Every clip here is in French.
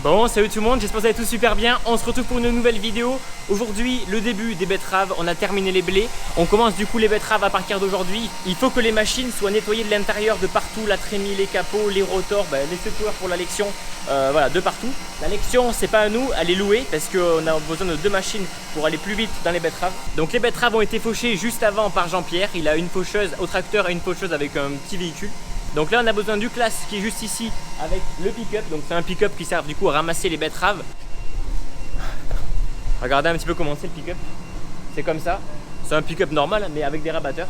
Bon, salut tout le monde, j'espère que vous allez tous super bien. On se retrouve pour une nouvelle vidéo. Aujourd'hui, le début des betteraves, on a terminé les blés. On commence du coup les betteraves à partir d'aujourd'hui. Il faut que les machines soient nettoyées de l'intérieur, de partout, la trémie, les capots, les rotors, les secoueurs pour la lection, voilà, de partout. La lection, c'est pas à nous, elle est louée parce qu'on a besoin de 2 machines pour aller plus vite dans les betteraves. Donc les betteraves ont été fauchées juste avant par Jean-Pierre. Il a une faucheuse au tracteur et une faucheuse avec un petit véhicule. Donc là on a besoin du classe qui est juste ici avec le pick-up. Donc c'est un pick-up qui sert du coup à ramasser les betteraves. Regardez un petit peu comment c'est le pick-up. C'est comme ça. C'est un pick-up normal mais avec des rabatteurs.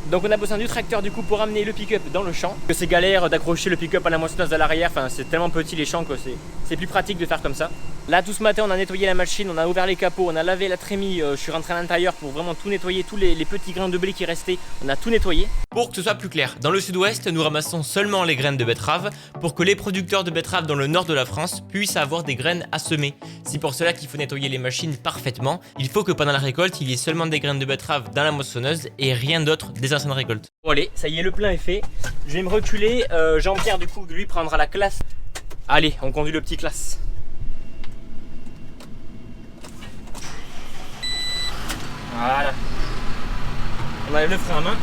Donc on a besoin du tracteur du coup pour amener le pick-up dans le champ. C'est galère d'accrocher le pick-up à la moissonneuse à l'arrière. Enfin c'est tellement petit les champs que c'est plus pratique de faire comme ça. Là tout ce matin on a nettoyé la machine, on a ouvert les capots, on a lavé la trémie. Je suis rentré à l'intérieur pour vraiment tout nettoyer, tous les petits grains de blé qui restaient. On a tout nettoyé. Pour que ce soit plus clair, dans le sud-ouest, nous ramassons seulement les graines de betterave pour que les producteurs de betteraves dans le nord de la France puissent avoir des graines à semer. C'est pour cela qu'il faut nettoyer les machines parfaitement. Il faut que pendant la récolte, il y ait seulement des graines de betterave dans la moissonneuse et rien d'autre des anciennes récoltes. Bon allez, ça y est, le plein est fait. Je vais me reculer. Jean-Pierre du coup lui prendra la classe. Allez, on conduit le petit classe. Voilà. On enlève le frein à main.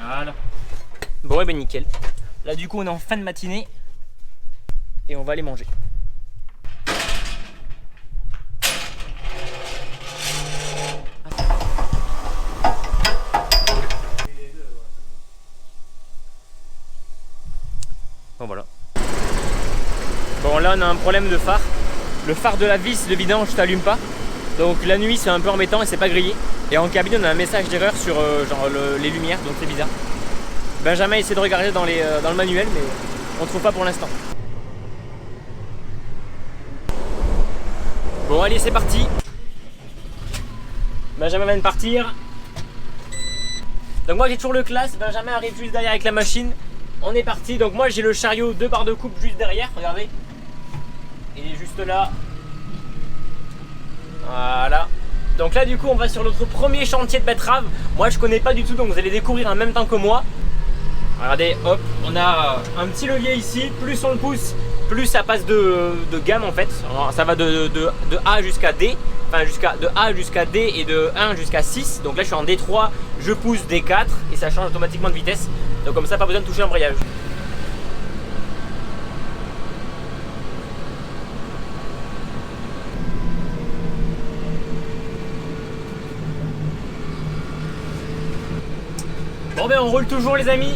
Voilà. Bon et ben nickel. Là du coup on est en fin de matinée. Et on va aller manger. Bon voilà. Bon là on a un problème de phare. Le phare de la vis de vidange t'allume pas. Donc la nuit c'est un peu embêtant et c'est pas grillé. Et en cabine on a un message d'erreur sur les lumières, donc c'est bizarre. Benjamin essaie de regarder dans le manuel mais on trouve pas pour l'instant. Bon allez c'est parti. Benjamin vient de partir. Donc moi j'ai toujours le classe. Benjamin arrive juste derrière avec la machine. On est parti. Donc moi j'ai le chariot 2 barres de coupe juste derrière. Regardez. Il est juste là. Voilà. Donc là du coup on va sur notre premier chantier de betterave. Moi je connais pas du tout donc vous allez découvrir en même temps que moi. Regardez, hop, on a un petit levier ici, plus on le pousse, plus ça passe de gamme en fait. Alors, ça va de A jusqu'à D, enfin de A jusqu'à D et de 1 jusqu'à 6. Donc là je suis en D3, je pousse D4 et ça change automatiquement de vitesse. Donc comme ça pas besoin de toucher l'embrayage. Bon ben on roule toujours les amis.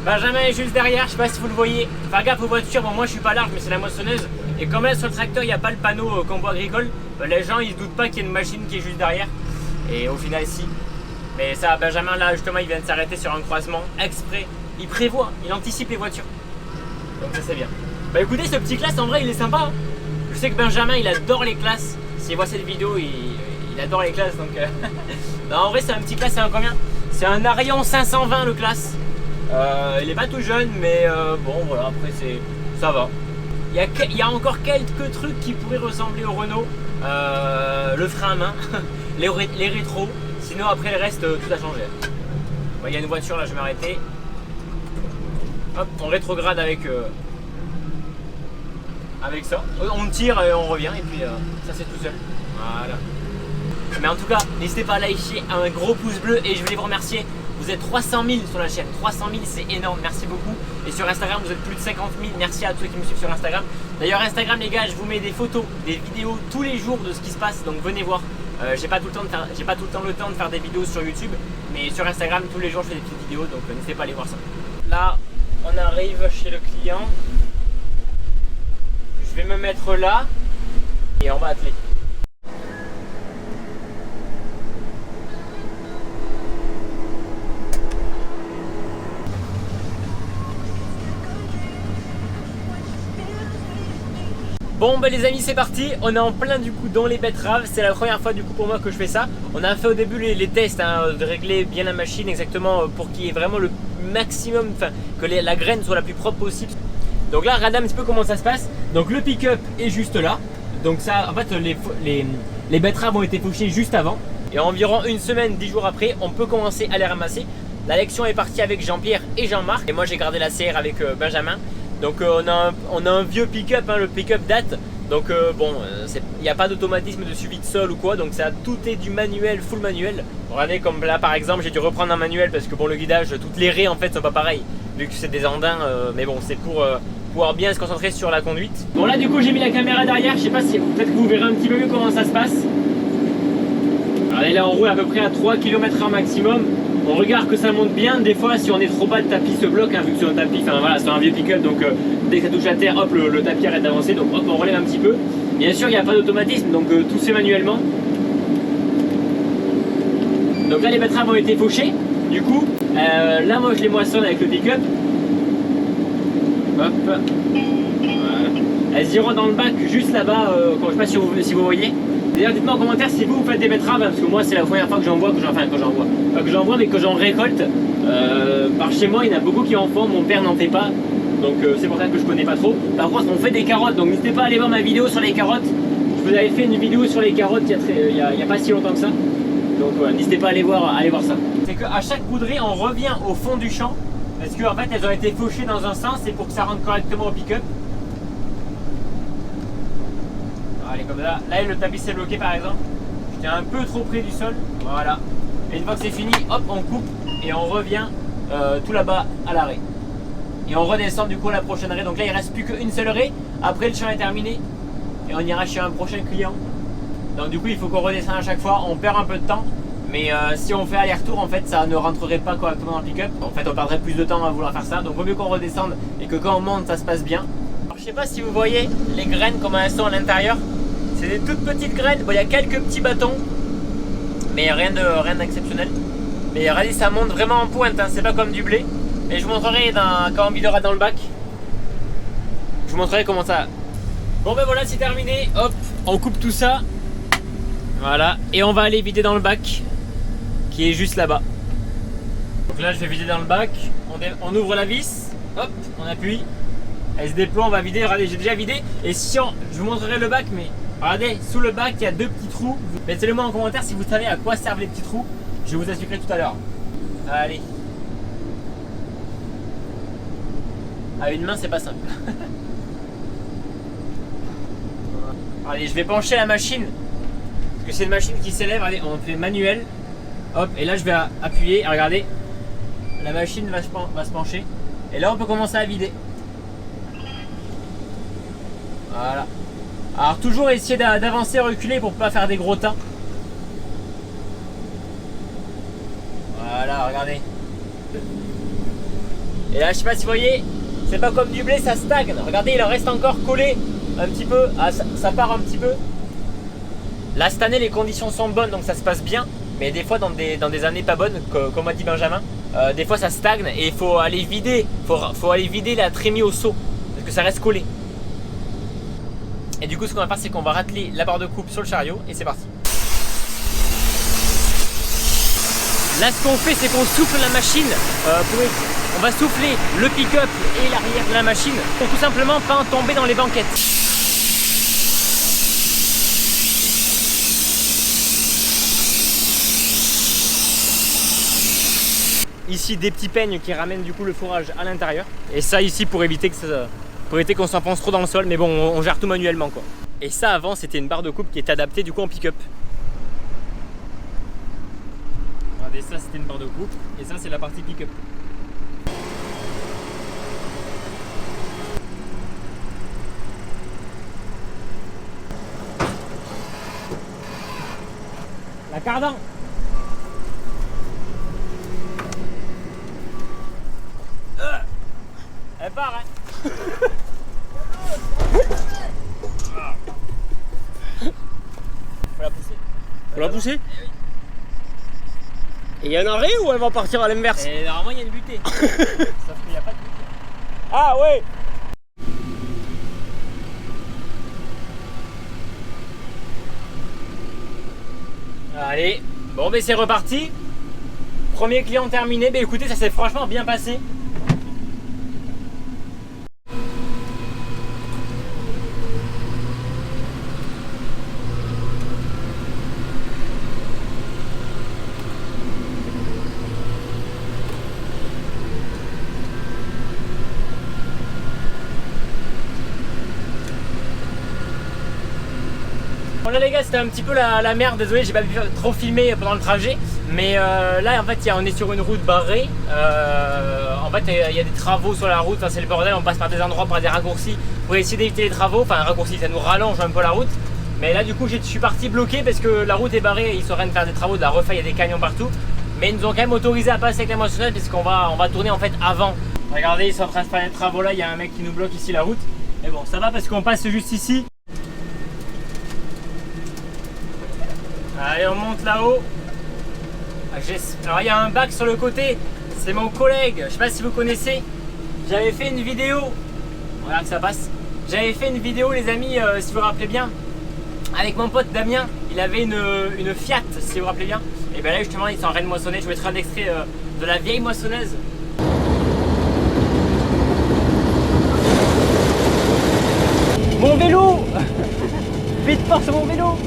Benjamin est juste derrière, je sais pas si vous le voyez. Faire gaffe aux voitures, bon moi je suis pas large mais c'est la moissonneuse. Et comme là sur le tracteur il n'y a pas le panneau combo agricole, les gens ils se doutent pas qu'il y a une machine qui est juste derrière. Et au final si. Mais ça Benjamin là justement il vient de s'arrêter sur un croisement exprès. Il prévoit, il anticipe les voitures. Donc ça c'est bien. Bah écoutez ce petit classe en vrai il est sympa hein. Je sais que Benjamin il adore les classes. S'il voit cette vidéo il adore les classes donc non, en vrai c'est un petit classe, c'est un combien? C'est un Arion 520 le classe. Il est pas tout jeune mais bon voilà après ça va. Il y a encore quelques trucs qui pourraient ressembler au Renault. Le frein à main, les rétros. Sinon après le reste tout a changé. Il y a une voiture là, je vais m'arrêter. Hop, on rétrograde avec ça. On tire et on revient et puis ça c'est tout seul. Voilà. Mais en tout cas, n'hésitez pas à liker, un gros pouce bleu et je voulais vous remercier. Vous êtes 300 000 sur la chaîne, 300 000 c'est énorme, merci beaucoup. Et sur Instagram vous êtes plus de 50 000, merci à tous ceux qui me suivent sur Instagram. D'ailleurs Instagram les gars, je vous mets des photos, des vidéos tous les jours de ce qui se passe, donc venez voir. J'ai pas tout le temps de faire des vidéos sur YouTube, mais sur Instagram tous les jours je fais des petites vidéos, donc n'hésitez pas à aller voir ça. Là on arrive chez le client. Je vais me mettre là et on va atteler. Bon bah les amis c'est parti, on est en plein du coup dans les betteraves, c'est la première fois du coup pour moi que je fais ça. On a fait au début les tests hein, de régler bien la machine exactement pour qu'il y ait vraiment le maximum, enfin que la graine soit la plus propre possible. Donc là regardez un petit peu comment ça se passe. Donc le pick-up est juste là, donc ça en fait les betteraves ont été fauchées juste avant. Et environ une semaine, 10 jours après, on peut commencer à les ramasser. La lection est partie avec Jean-Pierre et Jean-Marc et moi j'ai gardé la CR avec Benjamin. Donc on a un vieux pick-up, hein, le pick-up date. Donc bon, il n'y a pas d'automatisme de suivi de sol ou quoi. Donc ça, tout est du manuel, full manuel. Regardez comme là par exemple, j'ai dû reprendre un manuel parce que bon le guidage, toutes les raies en fait sont pas pareilles. Vu que c'est des andins, mais bon c'est pour pouvoir bien se concentrer sur la conduite. Bon là du coup j'ai mis la caméra derrière, je sais pas si peut-être que vous verrez un petit peu mieux comment ça se passe. Regardez là on roule à peu près à 3 km/h maximum. On regarde que ça monte bien, des fois si on est trop bas le tapis se bloque hein, vu que c'est un tapis, enfin voilà c'est un vieux pick-up donc dès que ça touche à terre hop le tapis arrête d'avancer donc hop on relève un petit peu. Bien sûr il n'y a pas d'automatisme donc tout se fait manuellement. Donc là les betteraves ont été fauchées, du coup là moi je les moissonne avec le pick-up. Hop, voilà. Elles iront dans le bac juste là-bas, je sais pas si vous voyez. D'ailleurs dites-moi en commentaire si vous faites des betteraves, hein, parce que moi c'est la première fois que j'en vois, mais que j'en récolte. Par chez moi il y en a beaucoup qui en font, mon père n'en fait pas, donc c'est pour ça que je connais pas trop. Par contre on fait des carottes, donc n'hésitez pas à aller voir ma vidéo sur les carottes. Je vous avais fait une vidéo sur les carottes il y a pas si longtemps que ça, donc voilà, n'hésitez pas à aller voir ça. C'est qu'à chaque bouderie on revient au fond du champ, parce qu'en fait elles ont été fauchées dans un sens et pour que ça rentre correctement au pick-up. Allez comme là, le tapis s'est bloqué par exemple. J'étais un peu trop près du sol, voilà. Et une fois que c'est fini, hop on coupe et on revient tout là-bas à l'arrêt. Et on redescend du coup à la prochaine arrêt. Donc là il reste plus qu'une seule arrêt, après le champ est terminé et on ira chez un prochain client. Donc du coup il faut qu'on redescende à chaque fois, on perd un peu de temps. Mais si on fait aller-retour en fait ça ne rentrerait pas correctement dans le pick-up. En fait on perdrait plus de temps à vouloir faire ça. Donc vaut mieux qu'on redescende et que quand on monte ça se passe bien. Alors, je sais pas si vous voyez les graines comment elles sont à l'intérieur. C'est des toutes petites graines, bon il y a quelques petits bâtons, mais rien d'exceptionnel. Mais regardez ça monte vraiment en pointe, hein. C'est pas comme du blé. Mais je vous montrerai quand on videra dans le bac. Je vous montrerai comment ça. Bon ben voilà c'est terminé, hop, on coupe tout ça. Voilà, et on va aller vider dans le bac qui est juste là-bas. Donc là je vais vider dans le bac, on ouvre la vis, hop, on appuie. Elle se déploie, on va vider, regardez j'ai déjà vidé. Et si je vous montrerai le bac mais regardez, sous le bac il y a 2 petits trous. Mettez-le moi en commentaire si vous savez à quoi servent les petits trous. Je vous expliquerai tout à l'heure. Allez. À une main c'est pas simple. Allez, je vais pencher la machine. Parce que c'est une machine qui s'élève. Allez, on fait manuel. Hop, et là je vais appuyer. Regardez. La machine va se pencher. Et là on peut commencer à vider. Voilà. Alors toujours essayer d'avancer, reculer pour pas faire des gros tas. Voilà, regardez. Et là je sais pas si vous voyez, c'est pas comme du blé, ça stagne. Regardez, il en reste encore collé un petit peu. Ah, ça part un petit peu. Là cette année les conditions sont bonnes donc ça se passe bien. Mais des fois dans des années pas bonnes, comme a dit Benjamin, des fois ça stagne et il faut aller vider. Faut aller vider la trémie au seau. Parce que ça reste collé. Et du coup ce qu'on va faire c'est qu'on va rateler la barre de coupe sur le chariot et c'est parti. Là ce qu'on fait c'est qu'on souffle la machine, on va souffler le pick-up et l'arrière de la machine pour tout simplement pas en tomber dans les banquettes. Ici des petits peignes qui ramènent du coup le fourrage à l'intérieur. Et ça ici pour éviter qu'on s'enfonce trop dans le sol, mais bon on gère tout manuellement quoi. Et ça avant c'était une barre de coupe qui est adaptée du coup en pick-up. Regardez ça c'était une barre de coupe et ça c'est la partie pick-up. La cardan. Elle part hein. Faut la pousser. Faut la pousser. Et il y a un arrêt ou elle va partir à l'inverse? Et normalement il y a une butée. Sauf qu'il n'y a pas de butée. Ah ouais. Allez, bon ben c'est reparti. Premier client terminé, ben écoutez, ça s'est franchement bien passé. Bon là les gars, c'était un petit peu la merde, désolé, j'ai pas pu trop filmer pendant le trajet. Mais là en fait on est sur une route barrée. En fait il y a des travaux sur la route, enfin, c'est le bordel, on passe par des endroits, par des raccourcis pour essayer d'éviter les travaux. Enfin un raccourci, ça nous rallonge un peu la route. Mais là du coup je suis parti bloqué parce que la route est barrée, ils sont en train de faire des travaux, de la refaire, il y a des camions partout. Mais ils nous ont quand même autorisé à passer avec la moissonneuse parce qu'on va tourner en fait avant. Regardez, ils sont en train de faire les travaux là, il y a un mec qui nous bloque ici la route. Mais bon ça va parce qu'on passe juste ici. Allez, on monte là-haut. Alors il y a un bac sur le côté, c'est mon collègue, je sais pas si vous connaissez. J'avais fait une vidéo, voilà que ça passe. J'avais fait une vidéo les amis, si vous vous rappelez bien, avec mon pote Damien. Il avait une Fiat, si vous vous rappelez bien. Et bien là justement ils sont en train de moissonner, je vous mettrai un extrait de la vieille moissonneuse. Mon vélo. Vite fort sur mon vélo.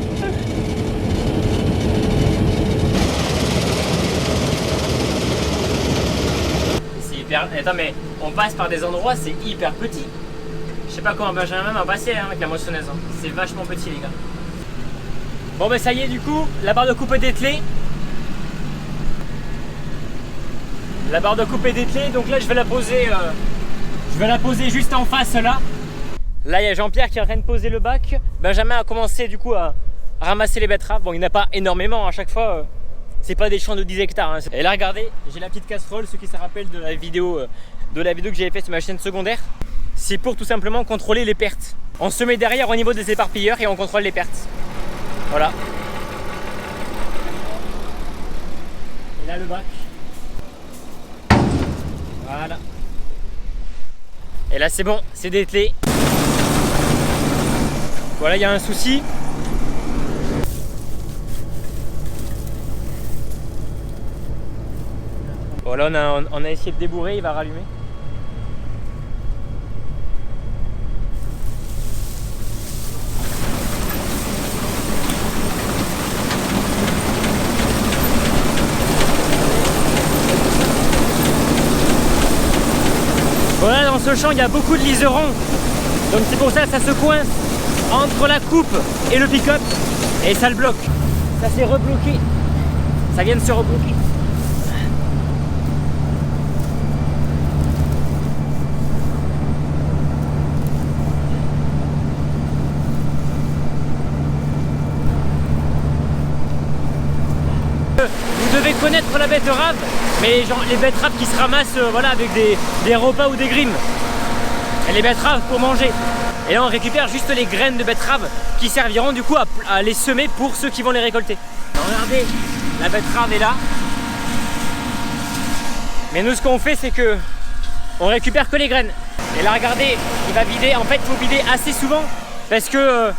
Attends mais on passe par des endroits, c'est hyper petit. Je sais pas comment Benjamin va passer avec la moissonneuse, hein. C'est vachement petit les gars. Bon ben ça y est du coup, la barre de coupe est dételée. La barre de coupe est dételée, donc là je vais la poser juste en face là. Là il y a Jean-Pierre qui est en train de poser le bac. Benjamin a commencé du coup à ramasser les betteraves. Bon il n'y en a pas énormément à chaque fois. C'est pas des champs de 10 hectares. Hein. Et là, regardez, j'ai la petite casserole, ceux qui se rappellent de la vidéo que j'avais faite sur ma chaîne secondaire. C'est pour tout simplement contrôler les pertes. On se met derrière au niveau des éparpilleurs et on contrôle les pertes. Voilà. Et là, le bac. Voilà. Et là, c'est bon, c'est dételé. Voilà, il y a un souci. Bon là on a essayé de débourrer, il va rallumer. Voilà, dans ce champ il y a beaucoup de liserons. Donc c'est pour ça que ça se coince entre la coupe et le pick-up et ça le bloque. Ça s'est rebloqué. Ça vient de se rebloquer. Vous devez connaître la betterave, mais genre les betteraves qui se ramassent voilà, avec des repas ou des grimes. Et les betteraves pour manger. Et là on récupère juste les graines de betterave qui serviront du coup à les semer pour ceux qui vont les récolter. Alors, regardez, la betterave est là. Mais nous ce qu'on fait c'est que on récupère que les graines. Et là regardez, il va vider, en fait il faut vider assez souvent parce que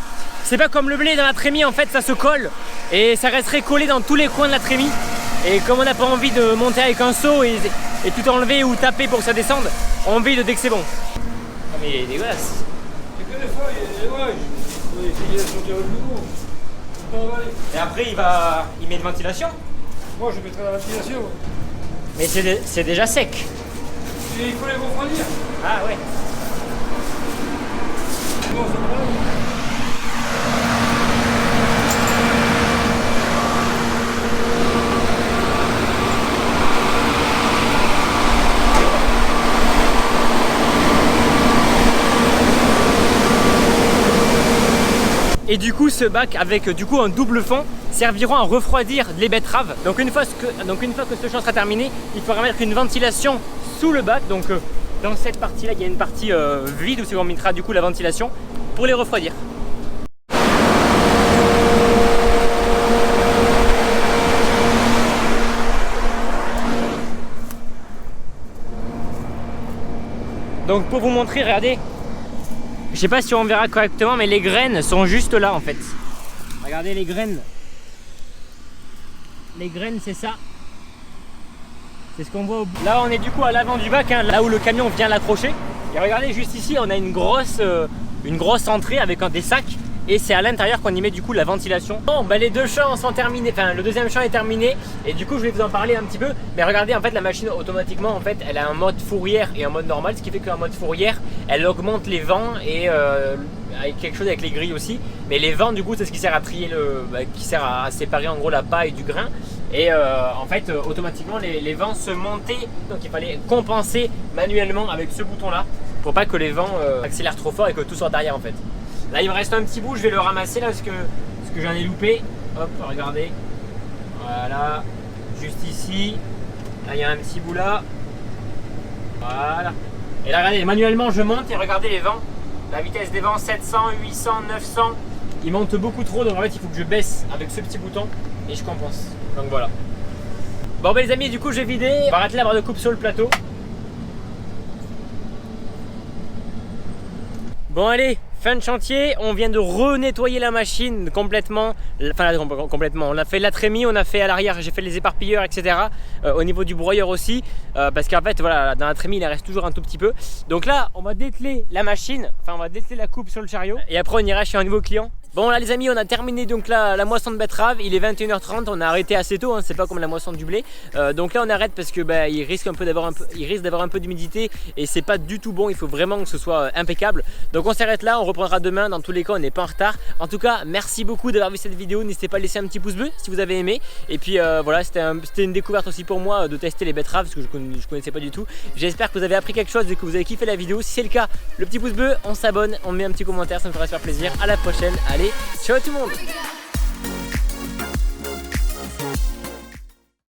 c'est pas comme le blé dans la trémie, en fait ça se colle et ça resterait collé dans tous les coins de la trémie. Et comme on n'a pas envie de monter avec un seau et tout enlever ou taper pour que ça descende, on vide dès que c'est bon. Oh mais il est dégueulasse. C'est que des fois, on va essayer de sortir le nouveau. Et après il met une ventilation. Moi je mettrai la ventilation. Mais c'est déjà sec. Et il faut les refroidir. Ah ouais. Bon, c'est bon. Et du coup ce bac avec du coup un double fond serviront à refroidir les betteraves. Donc une fois que ce champ sera terminé, il faudra mettre une ventilation sous le bac. Donc dans cette partie là il y a une partie vide où on mettra du coup la ventilation pour les refroidir. Donc pour vous montrer, regardez. Je sais pas si on verra correctement, mais les graines sont juste là en fait. Regardez les graines. les graines c'est ça. C'est ce qu'on voit au bout. Là on est du coup à l'avant du bac, hein, là où le camion vient l'accrocher. Et regardez juste ici, on a une grosse entrée avec des sacs. Et c'est à l'intérieur qu'on y met du coup la ventilation. Bon bah les deux champs sont terminés, enfin le deuxième champ est terminé. Et du coup je vais vous en parler un petit peu. Mais regardez en fait la machine automatiquement en fait elle a un mode fourrière et un mode normal. Ce qui fait qu'en mode fourrière elle augmente les vents et avec quelque chose avec les grilles aussi. Mais les vents du coup c'est ce qui sert à trier qui sert à séparer en gros la paille du grain. Et en fait automatiquement les vents se montaient. Donc il fallait compenser manuellement avec ce bouton là pour pas que les vents accélèrent trop fort et que tout soit derrière en fait. Là il me reste un petit bout, je vais le ramasser là parce que j'en ai loupé. Hop, regardez. Voilà. Juste ici. Là il y a un petit bout là. Voilà. Et là regardez, manuellement je monte et regardez les vents. La vitesse des vents 700, 800, 900. Ils montent beaucoup trop donc en fait il faut que je baisse avec ce petit bouton et je compense. Donc voilà. Bon bah les amis du coup j'ai vidé. On va arrêter la barre de coupe sur le plateau. Bon allez, fin de chantier, on vient de renettoyer la machine complètement, complètement, on a fait l'attrémie, on a fait à l'arrière, j'ai fait les éparpilleurs, etc. Au niveau du broyeur aussi, parce qu'en fait voilà, dans l'attrémie il en reste toujours un tout petit peu. Donc là on va dételer la machine, enfin on va dételer la coupe sur le chariot et après on ira chez un nouveau client. Bon là les amis, on a terminé donc la moisson de betterave, il est 21h30, on a arrêté assez tôt, hein, c'est pas comme la moisson du blé. Donc là on arrête parce que il risque d'avoir un peu d'humidité et c'est pas du tout bon, il faut vraiment que ce soit impeccable. Donc on s'arrête là, on reprendra demain, dans tous les cas on n'est pas en retard. En tout cas merci beaucoup d'avoir vu cette vidéo, n'hésitez pas à laisser un petit pouce bleu si vous avez aimé. Et puis voilà, c'était une découverte aussi pour moi de tester les betteraves parce que je connaissais pas du tout. J'espère que vous avez appris quelque chose et que vous avez kiffé la vidéo. Si c'est le cas, le petit pouce bleu, on s'abonne, on met un petit commentaire, ça me fera super plaisir. À la prochaine, allez, ciao tout le monde.